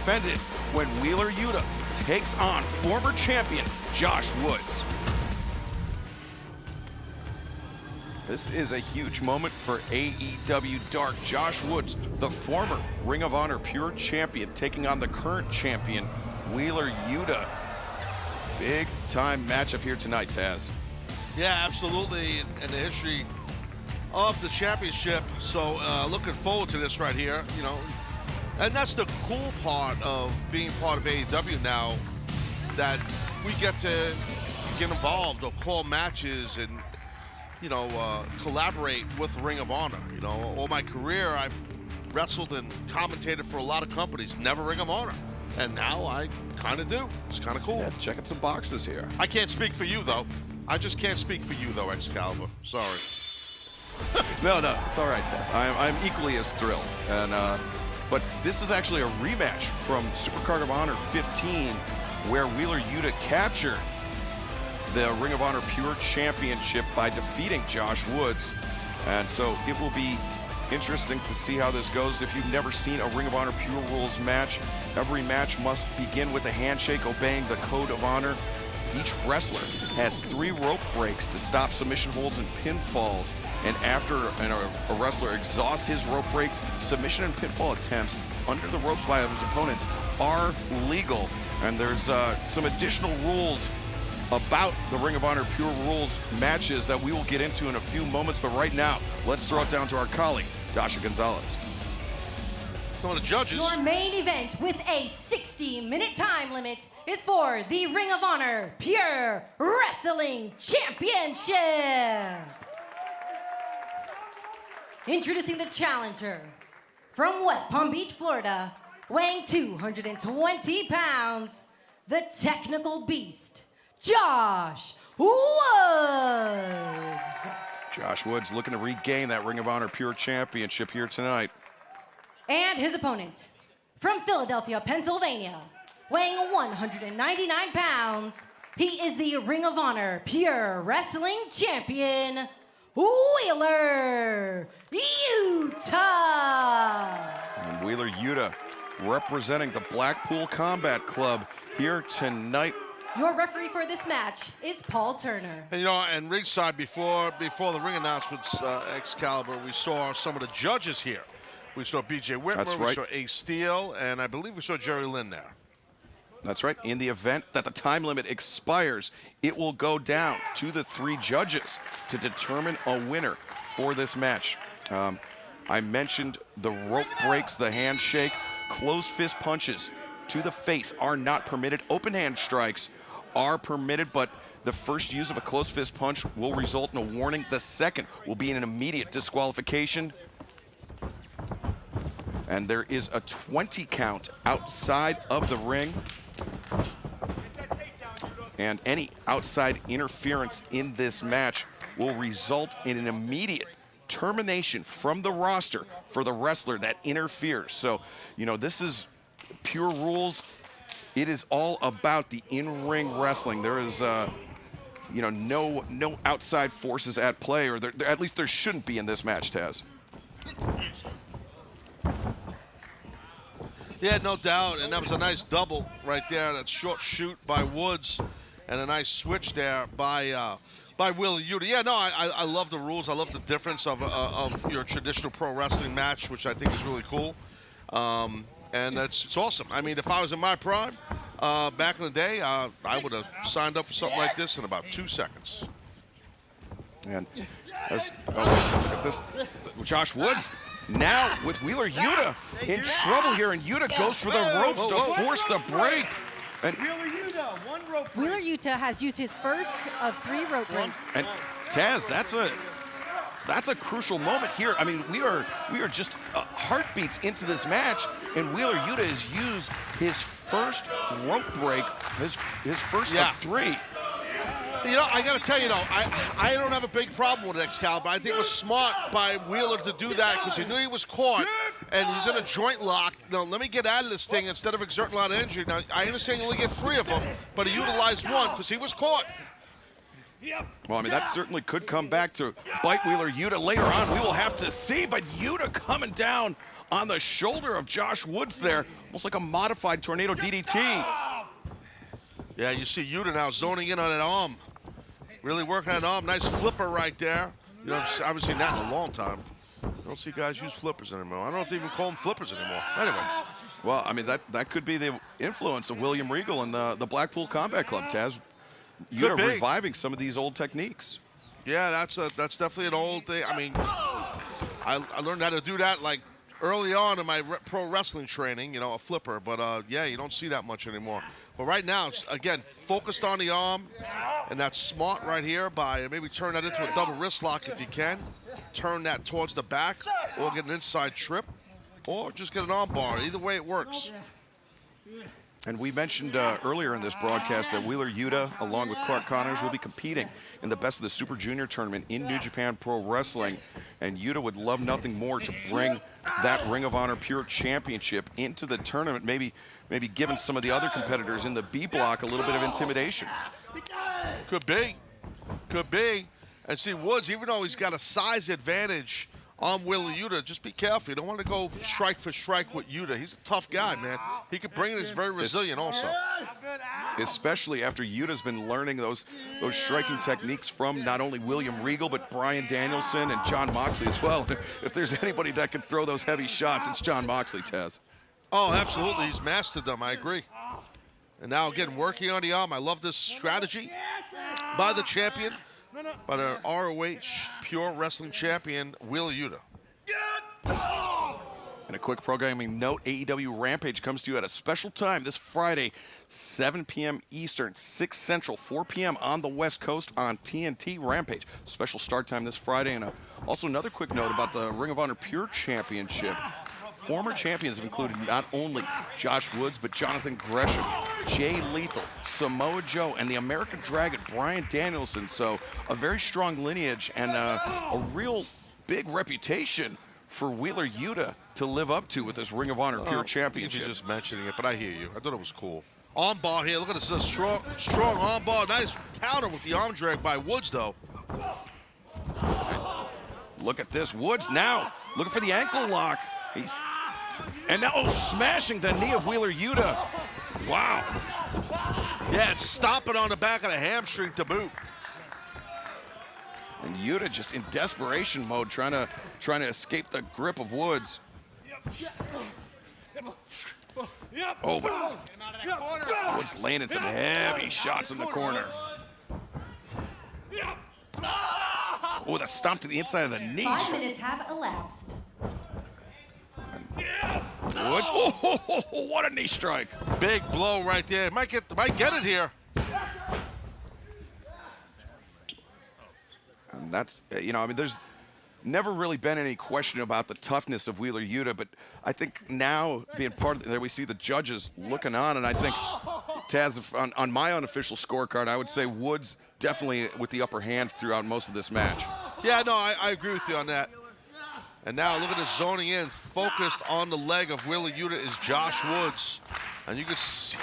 defended when Wheeler Yuta takes on former champion Josh Woods. This is a huge moment for AEW Dark. Josh Woods, the former Ring of Honor Pure Champion, taking on the current champion, Wheeler Yuta. Big time matchup here tonight, Taz. Yeah, absolutely, in the history of the championship. So looking forward to this right here, you know. And that's the cool part of being part of AEW now, that we get to get involved or call matches and, you know, collaborate with Ring of Honor. You know, all my career I've wrestled and commentated for a lot of companies, never Ring of Honor. And now I kind of do. It's kind of cool. Yeah, checking some boxes here. I can't speak for you, though. I just can't speak for you, though, Excalibur. Sorry. No, it's all right, Taz. I'm equally as thrilled. And but this is actually a rematch from Supercard of Honor 15, where Wheeler Yuta captured the Ring of Honor Pure Championship by defeating Josh Woods. And so it will be interesting to see how this goes. If you've never seen a Ring of Honor Pure Rules match, every match must begin with a handshake, obeying the Code of Honor. Each wrestler has 3 rope breaks to stop submission holds and pinfalls. And after a wrestler exhausts his rope breaks, submission and pinfall attempts under the ropes by his opponents are legal. And there's some additional rules about the Ring of Honor Pure Rules matches that we will get into in a few moments. But right now, let's throw it down to our colleague, Dasha Gonzalez. Some of the judges. Your main event with a 60-minute time limit is for the Ring of Honor Pure Wrestling Championship. Introducing the challenger from West Palm Beach, Florida, weighing 220 pounds, the technical beast, Josh Woods. Josh Woods looking to regain that Ring of Honor Pure Championship here tonight. And his opponent from Philadelphia, Pennsylvania, weighing 199 pounds, he is the Ring of Honor Pure Wrestling Champion, Wheeler Yuta. And Wheeler Yuta representing the Blackpool Combat Club here tonight. Your referee for this match is Paul Turner. And, you know, and ringside before the ring announcements, Excalibur, we saw some of the judges here. We saw B.J. Whitmer, That's right. We saw Ace Steele, and I believe we saw Jerry Lynn there. That's right. In the event that the time limit expires, it will go down to the 3 judges to determine a winner for this match. I mentioned the rope breaks, the handshake, closed fist punches to the face are not permitted. Open hand strikes are permitted, but the first use of a closed fist punch will result in a warning. The second will be an immediate disqualification. And there is a 20 count outside of the ring. And any outside interference in this match will result in an immediate termination from the roster for the wrestler that interferes. So, you know, this is Pure Rules. It is all about the in-ring wrestling. There is, you know, no outside forces at play, or at least there shouldn't be in this match, Taz. Yeah, no doubt, and that was a nice double right there. That short shoot by Woods, and a nice switch there by Wheeler Yuta. Yeah, no, I love the rules. I love the difference of your traditional pro wrestling match, which I think is really cool. And it's awesome. I mean, if I was in my prime back in the day, I would have signed up for something like this in about 2 seconds. And look at this, Josh Woods now with Wheeler Yuta in trouble here, and Yuta goes for the ropes to force the break. And Wheeler Yuta has used his first of 3 rope breaks. And Taz, that's a crucial moment here. I mean, we are just heartbeats into this match, and Wheeler Yuta has used his first rope break, his first of 3. You know, I got to tell you, though, I don't have a big problem with Excalibur. I think it was smart by Wheeler to do that because he knew he was caught, and he's in a joint lock. Now, let me get out of this thing instead of exerting a lot of injury. Now, I understand you only get 3 of them, but he utilized 1 because he was caught. Well, I mean, that certainly could come back to bite Wheeler Yuta later on. We will have to see, but Yuta coming down on the shoulder of Josh Woods there. almost like a modified tornado DDT. Yeah, you see Yuta now zoning in on that arm. Really working on that arm. Nice flipper right there. You know, I haven't seen that in a long time. I don't see guys use flippers anymore. I don't know if they even call them flippers anymore. Anyway. Well, I mean, that could be the influence of William Regal and the Blackpool Combat Club, Taz. You're reviving some of these old techniques. Yeah, that's definitely an old thing. I mean, I learned how to do that like early on in my pro wrestling training, you know, a flipper. But, yeah, you don't see that much anymore. But right now, it's, again, focused on the arm, and that's smart right here by maybe turn that into a double wrist lock if you can. Turn that towards the back or get an inside trip or just get an arm bar. Either way, it works. And we mentioned earlier in this broadcast that Wheeler Yuta, along with Clark Connors, will be competing in the Best of the Super Junior tournament in New Japan Pro Wrestling. And Yuta would love nothing more to bring that Ring of Honor Pure Championship into the tournament, maybe giving some of the other competitors in the B block a little bit of intimidation. Could be. Could be. And see, Woods, even though he's got a size advantage on Wheeler Yuta, just be careful. You don't want to go strike for strike with Yuta. He's a tough guy, man. He could bring it. He's very resilient also. Especially after Yuta's been learning those striking techniques from not only William Regal, but Bryan Danielson and Jon Moxley as well. If there's anybody that can throw those heavy shots, it's Jon Moxley, Taz. Oh, absolutely. He's mastered them. I agree. And now, again, working on the arm. I love this strategy by the champion, by the ROH Pure Wrestling Champion, Wheeler Yuta. And a quick programming note, AEW Rampage comes to you at a special time this Friday, 7 p.m. Eastern, 6 Central, 4 p.m. on the West Coast on TNT Rampage. Special start time this Friday. And also another quick note about the Ring of Honor Pure Championship. Former champions have included not only Josh Woods, but Jonathan Gresham, Jay Lethal, Samoa Joe, and the American Dragon, Bryan Danielson. So a very strong lineage and a real big reputation for Wheeler Yuta to live up to with this Ring of Honor Pure Championship. You're just mentioning it, but I hear you. I thought it was cool. Arm bar here. Look at this strong arm bar. Nice counter with the arm drag by Woods, though. Look at this. Woods now looking for the ankle lock. And now smashing the knee of Wheeler Yuta. Wow. Yeah, it's stomping on the back of the hamstring to boot. And Yuta just in desperation mode, trying to escape the grip of Woods. Oh, but Woods landing some heavy shots in the corner. Oh, the stomp to the inside of the knee. 5 minutes have elapsed. Woods, oh, what a knee strike. Big blow right there. Might get it here. And that's, you know, I mean, there's never really been any question about the toughness of Wheeler Yuta, but I think now being part of it, we see the judges looking on, and I think, Taz, on my unofficial scorecard, I would say Woods definitely with the upper hand throughout most of this match. Yeah, no, I agree with you on that. And now look at this zoning in, focused on the leg of Wheeler Yuta is Josh Woods. And you can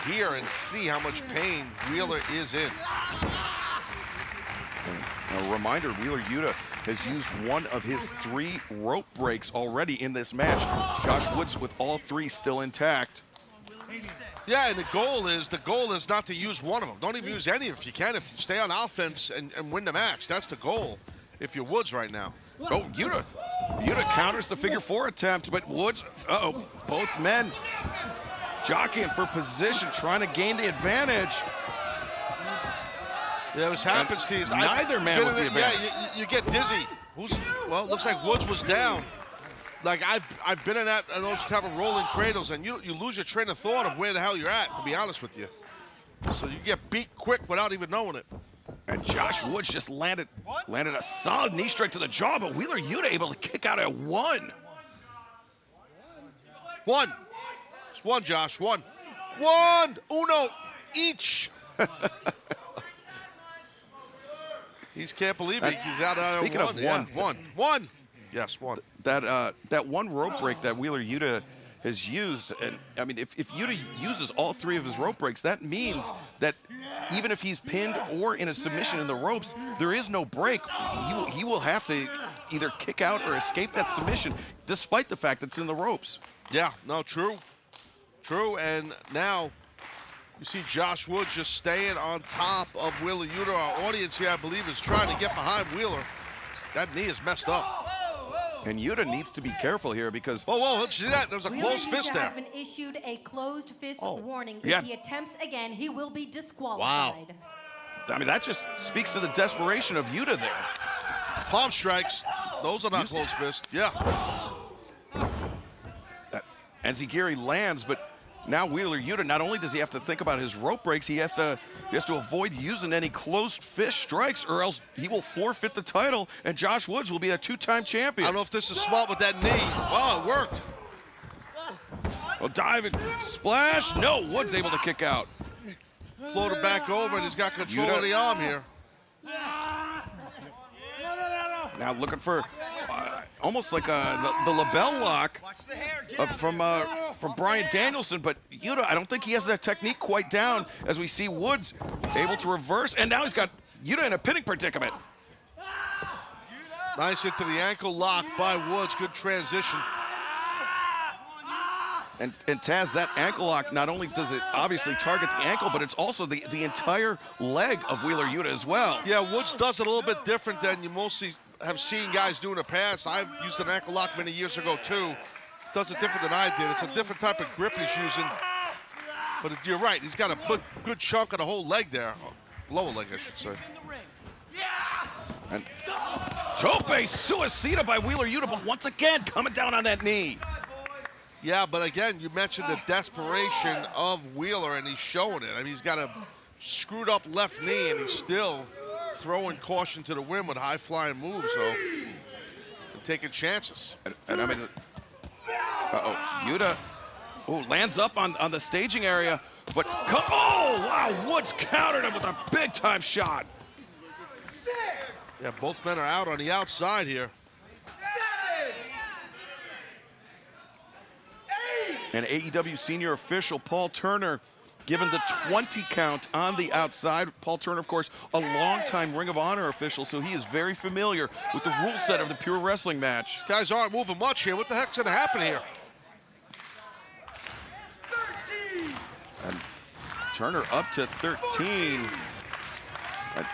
hear and see how much pain Wheeler is in. And a reminder, Wheeler Yuta has used one of his 3 rope breaks already in this match. Josh Woods with all 3 still intact. Yeah, and the goal is not to use one of them. Don't even use any if you can. If you stay on offense and win the match, that's the goal if you're Woods right now. Oh, Yuta counters the figure 4 attempt, but Woods, both men jockeying for position, trying to gain the advantage. Yeah, this happens, Steve. Neither man with the advantage. Yeah, you get dizzy. Well, it looks like Woods was down. Like, I've been in those type of rolling cradles, and you lose your train of thought of where the hell you're at, to be honest with you. So you get beat quick without even knowing it. And Josh Woods just landed a solid knee strike to the jaw, but Wheeler Yuta able to kick out at 1. 1. It's 1, Josh. 1. 1. Uno. Each. He can't believe it. He's out on 1. Speaking of 1. Yeah, 1. 1. Yes, 1. That one rope break that Wheeler Yuta has used, and I mean, if Yuta uses all 3 of his rope breaks, that means that even if he's pinned or in a submission in the ropes, there is no break. He will have to either kick out or escape that submission, despite the fact that it's in the ropes. Yeah, no, true. True, and now you see Josh Woods just staying on top of Wheeler Yuta. Our audience here, I believe, is trying to get behind Wheeler. That knee is messed up. And Yuta needs to be careful here because... Whoa, let's see that. There's a closed fist there. Has been issued a closed fist warning. Yeah. If he attempts again, he will be disqualified. I mean, that just speaks to the desperation of Yuta there. Palm strikes. Those are not closed fists. Yeah. Enziguri lands, but now Wheeler Yuta, not only does he have to think about his rope breaks, he has to avoid using any closed fist strikes, or else he will forfeit the title, and Josh Woods will be a two-time champion. I don't know if this is smart with that knee. Oh, it worked. Well, diving splash. No, Woods able to kick out. Floated back over, and he's got control of the arm here. Now looking for almost like the LaBelle lock from Bryan Danielson, but Yuta, I don't think he has that technique quite down, as we see Woods able to reverse, and now he's got Yuta in a pinning predicament. Nice into the ankle lock by Woods. Good transition. And Taz, that ankle lock, not only does it obviously target the ankle, but it's also the entire leg of Wheeler Yuta as well. Yeah, Woods does it a little bit different than you mostly have seen guys do in the past. I've used an ankle lock many years ago too. Does it different than I did. It's a different type of grip he's using. But you're right, he's got a good chunk of the whole leg there. Lower leg, I should say. And tope suicida by Wheeler Yuta, but once again coming down on that knee. Yeah, but again, you mentioned the desperation of Wheeler, and he's showing it. I mean, he's got a screwed up left knee, and he's still throwing caution to the wind with high-flying moves, so taking chances. And I mean, Yuta lands up on the staging area, but wow, Woods countered him with a big-time shot. Yeah, both men are out on the outside here. And AEW senior official Paul Turner given the 20 count on the outside. Paul Turner, of course, a longtime Ring of Honor official, so he is very familiar with the rule set of the pure wrestling match. Guys aren't moving much here. What the heck's going to happen here? 13. And Turner up to 13. And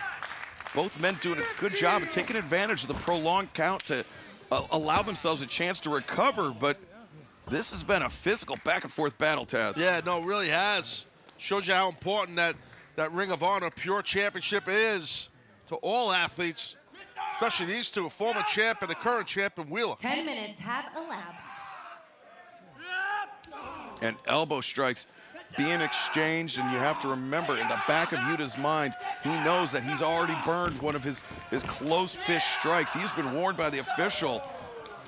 both men doing a good job of taking advantage of the prolonged count to allow themselves a chance to recover, but this has been a physical back-and-forth battle, Taz. Yeah, no, it really has. Shows you how important that Ring of Honor Pure Championship is to all athletes, especially these two, a former champ and a current champ in Wheeler. 10 minutes have elapsed. And elbow strikes being exchanged, and you have to remember, in the back of Yuta's mind, he knows that he's already burned one of his close fist strikes. He's been warned by the official,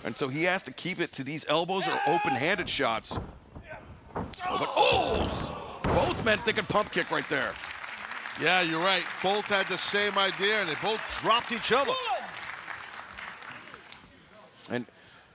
and so he has to keep it to these elbows or open-handed shots. But both men thinking pump kick right there. Yeah, you're right. Both had the same idea, and they both dropped each other. And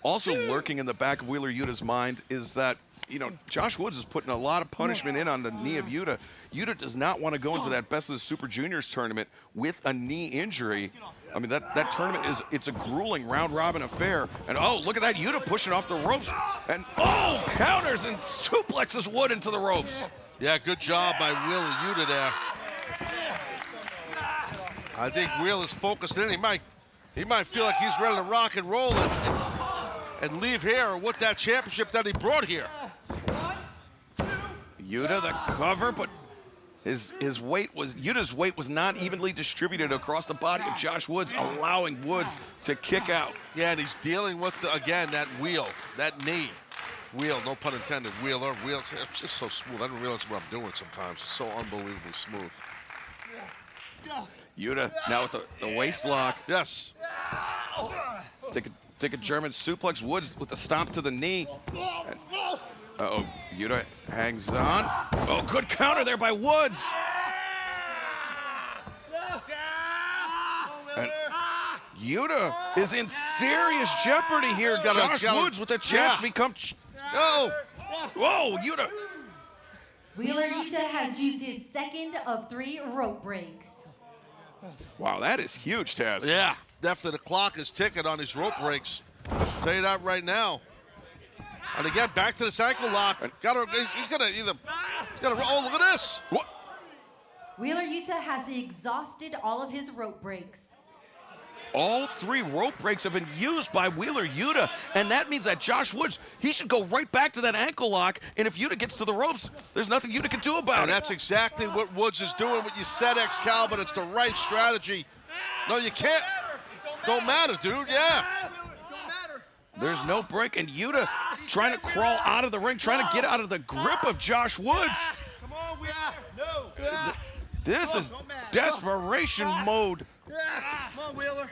also lurking in the back of Wheeler Yuta's mind is that, you know, Josh Woods is putting a lot of punishment in on the knee of Yuta. Yuta does not want to go into that Best of the Super Juniors tournament with a knee injury. I mean, that tournament it's a grueling round-robin affair. And look at that, Yuta pushing off the ropes. And counters and suplexes Wood into the ropes. Yeah, good job by Wheeler Yuta there. I think Wheeler's focused in. He might feel like he's ready to rock and roll and leave here with that championship that he brought here. Yuta the cover, but Yuta's weight was not evenly distributed across the body of Josh Woods, allowing Woods to kick out. Yeah, and he's dealing with, again, that wheel, that knee. Wheel, no pun intended, wheel. It's just so smooth. I don't realize what I'm doing sometimes. It's so unbelievably smooth. Yuta now with the waist lock. Yes. Take a German suplex. Woods with the stomp to the knee. And, Yuta hangs on. Good counter there by Woods. And Yuta is in serious jeopardy here. Josh Woods with a chance to become... Whoa, Yuta. Wheeler Yuta has used his second of 3 rope breaks. Wow, that is huge, Taz. Yeah, definitely the clock is ticking on these rope breaks. I'll tell you that right now. And again, back to this ankle lock. He's gonna either. Oh, look at this. What? Wheeler Yuta has exhausted all of his rope breaks. All 3 rope breaks have been used by Wheeler Yuta, and that means that Josh Woods, he should go right back to that ankle lock, and if Yuta gets to the ropes, there's nothing Yuta can do about And it. that's exactly what Woods is doing. What you said, Excalibur, it's the right strategy. No, you can't. Don't matter, dude. Yeah. There's no break, and Yuta trying to crawl out of the ring, trying to get out of the grip of Josh Woods. Come on, no. This is desperation mode. Come on, Wheeler.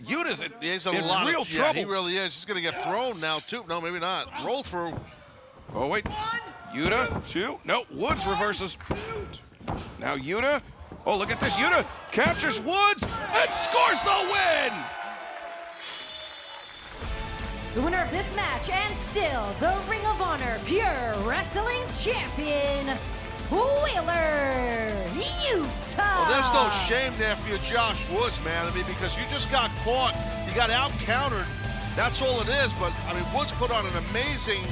Yuta's He's in real trouble. Yeah, he really is. He's going to get thrown now, too. No, maybe not. Roll through. Oh, wait. Yuta, 2. No, Woods reverses. Now Yuta. Oh, look at this. Yuta captures Woods and scores the win. The winner of this match and still the Ring of Honor Pure Wrestling Champion, Wheeler Yuta. Well, there's no shame there for you, Josh Woods, man. I mean, because you just got caught. You got out-countered. That's all it is. But, I mean, Woods put an amazing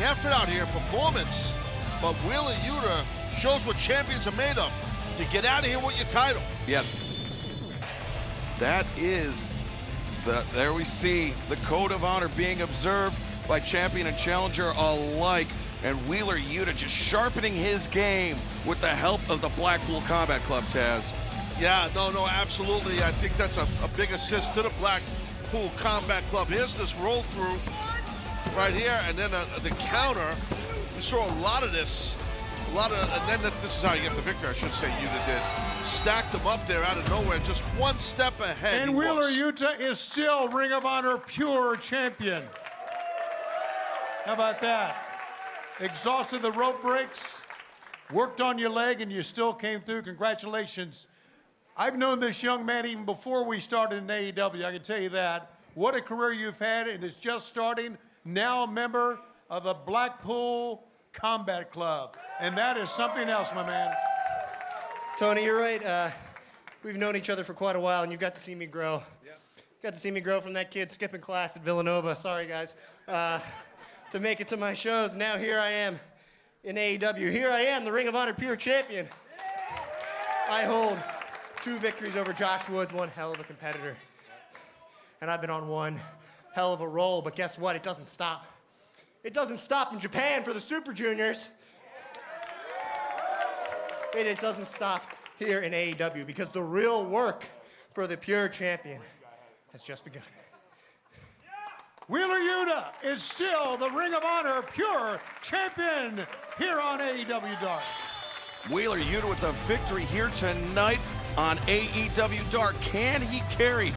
effort out here, performance. But Wheeler Yuta shows what champions are made of. You get out of here with your title. Yes. That is there we see the code of honor being observed by champion and challenger alike. And Wheeler Yuta just sharpening his game with the help of the Blackpool Combat Club, Taz. Yeah, no, absolutely. I think that's a big assist to the Blackpool Combat Club. Here's this roll through right here, and then the counter. We saw a lot of this. And then this is how you get the victory, I should say. Yuta did. Stacked them up there out of nowhere, just one step ahead. And Wheeler Yuta is still Ring of Honor Pure Champion. How about that? Exhausted the rope breaks, worked on your leg, and you still came through. Congratulations. I've known this young man even before we started in AEW, I can tell you that. What a career you've had, and it's just starting. Now a member of the Blackpool Combat Club. And that is something else, my man. Tony, you're right. We've known each other for quite a while, and you've got to see me grow. Yep. Got to see me grow from that kid skipping class at Villanova. Sorry, guys. To make it to my shows. Now here I am in AEW. Here I am, the Ring of Honor Pure Champion. I hold 2 victories over Josh Woods, one hell of a competitor. And I've been on one hell of a roll, but guess what? It doesn't stop. It doesn't stop in Japan for the Super Juniors. And it doesn't stop here in AEW because the real work for the Pure Champion has just begun. Wheeler Yuta is still the Ring of Honor Pure Champion here on AEW Dark. Wheeler Yuta with the victory here tonight on AEW Dark. Can he carry